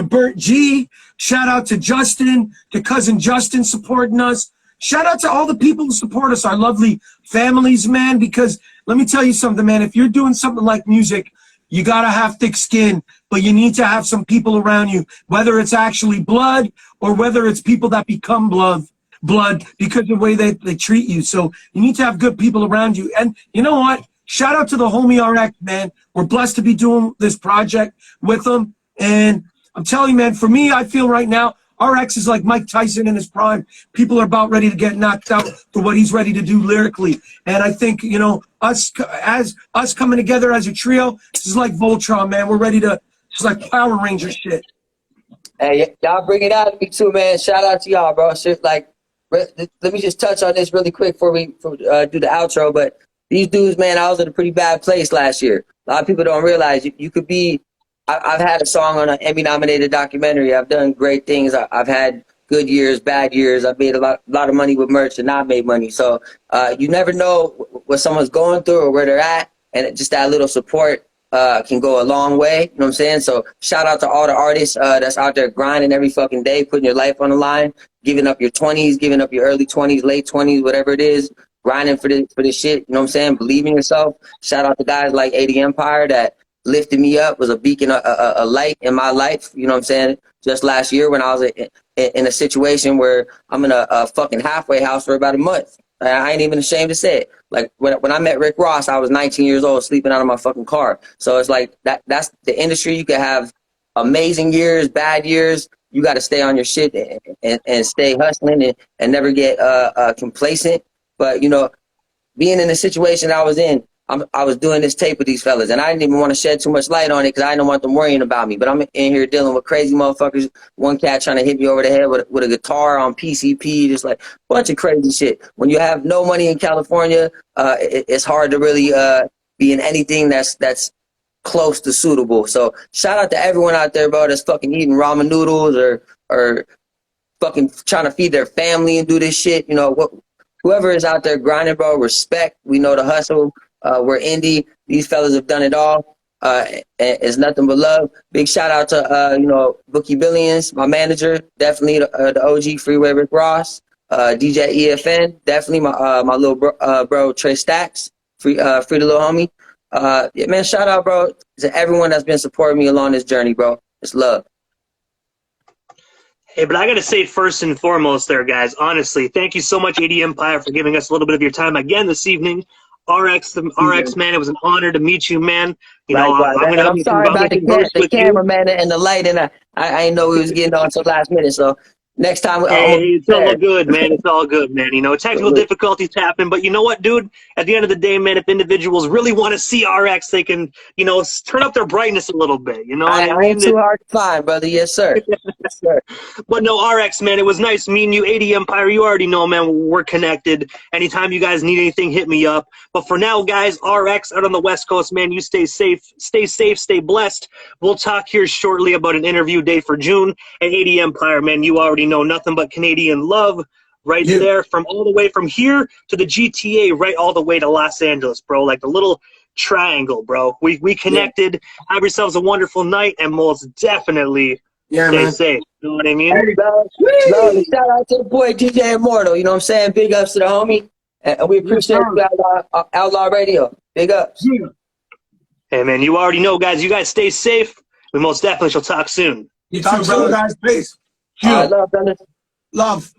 Bert G, shout out to Justin, to cousin Justin supporting us. Shout out to all the people who support us, our lovely families, man, because let me tell you something, man. If you're doing something like music, you got to have thick skin, but you need to have some people around you, whether it's actually blood or whether it's people that become blood because of the way they treat you. So you need to have good people around you. And you know what? Shout out to the homie RX, man. We're blessed to be doing this project with them. And I'm telling you, man, for me, I feel right now, RX is like Mike Tyson in his prime. People are about ready to get knocked out for what he's ready to do lyrically. And I think, you know, us coming together as a trio, this is like Voltron, man. We're ready to, it's like Power Ranger shit. Hey, y'all bring it out to me too, man. Shout out to y'all, bro. Shit, like, let me just touch on this really quick before we do the outro. But these dudes, man, I was in a pretty bad place last year. A lot of people don't realize you could be. I've had a song on an Emmy-nominated documentary. I've done great things. I've had good years, bad years. I've made a lot of money with merch and not made money. So you never know what someone's going through or where they're at, and just that little support can go a long way. You know what I'm saying? So shout out to all the artists that's out there grinding every fucking day, putting your life on the line, giving up your 20s, giving up your early 20s, late 20s, whatever it is, grinding for this shit. You know what I'm saying? Believe in yourself. Shout out to guys like AD Empire that lifted me up, was a beacon, a light in my life. You know what I'm saying? Just last year when I was in a situation where I'm in a fucking halfway house for about a month. I ain't even ashamed to say it. Like when I met Rick Ross, I was 19 years old, sleeping out of my fucking car. So it's like that's the industry. You can have amazing years, bad years. You got to stay on your shit and stay hustling and never get complacent. But, you know, being in the situation I was in, I was doing this tape with these fellas, and I didn't even want to shed too much light on it because I didn't want them worrying about me. But I'm in here dealing with crazy motherfuckers. One cat trying to hit me over the head with a guitar on PCP, just like a bunch of crazy shit. When you have no money in California, it's hard to really be in anything that's close to suitable. So shout out to everyone out there, bro, that's fucking eating ramen noodles or fucking trying to feed their family and do this shit. You know, whoever is out there grinding, bro, respect. We know the hustle. We're indie. These fellas have done it all. It's nothing but love. Big shout out to, you know, Bookie Billions, my manager, definitely the OG Freeway Rick Ross, DJ EFN, definitely my little bro Trey Stacks, free the little homie. Yeah, man, shout out, bro, to everyone that's been supporting me along this journey, bro. It's love. Hey, but I got to say first and foremost there, guys, honestly, thank you so much, AD Empire, for giving us a little bit of your time again this evening. RX, man, it was an honor to meet you, man. You know, Likewise. I'm I'm sorry about gonna converse the with you. cameraman and the light, and I didn't know we was getting on till last minute. So next time, Hey, it's all good, man. It's all good, man. You know, technical difficulties happen, but you know what, dude? At the end of the day, man, if individuals really want to see RX, they can, you know, turn up their brightness a little bit. You know what I mean? I ain't too hard to find, brother. Yes, sir. Yes, sir. But no, RX, man, it was nice meeting you. 80 Empire, you already know, man, we're connected. Anytime you guys need anything, hit me up. But for now, guys, RX out on the West Coast, man, you stay safe, stay blessed. We'll talk here shortly about an interview date for June. And 80 Empire, man, you already know nothing but Canadian love right there, from all the way from here to the GTA, right all the way to Los Angeles, bro. Like the little triangle, bro. We connected. Have yourselves a wonderful night, and most definitely stay safe. You know what I mean? Hey, bro, shout out to the boy DJ Immortal. You know what I'm saying? Big ups to the homie. And we appreciate you, Outlaw Radio. Big ups. Hey, man, you already know, guys. You guys stay safe. We most definitely shall talk soon. You too, brother. Guys. Peace. Love, brother. Love.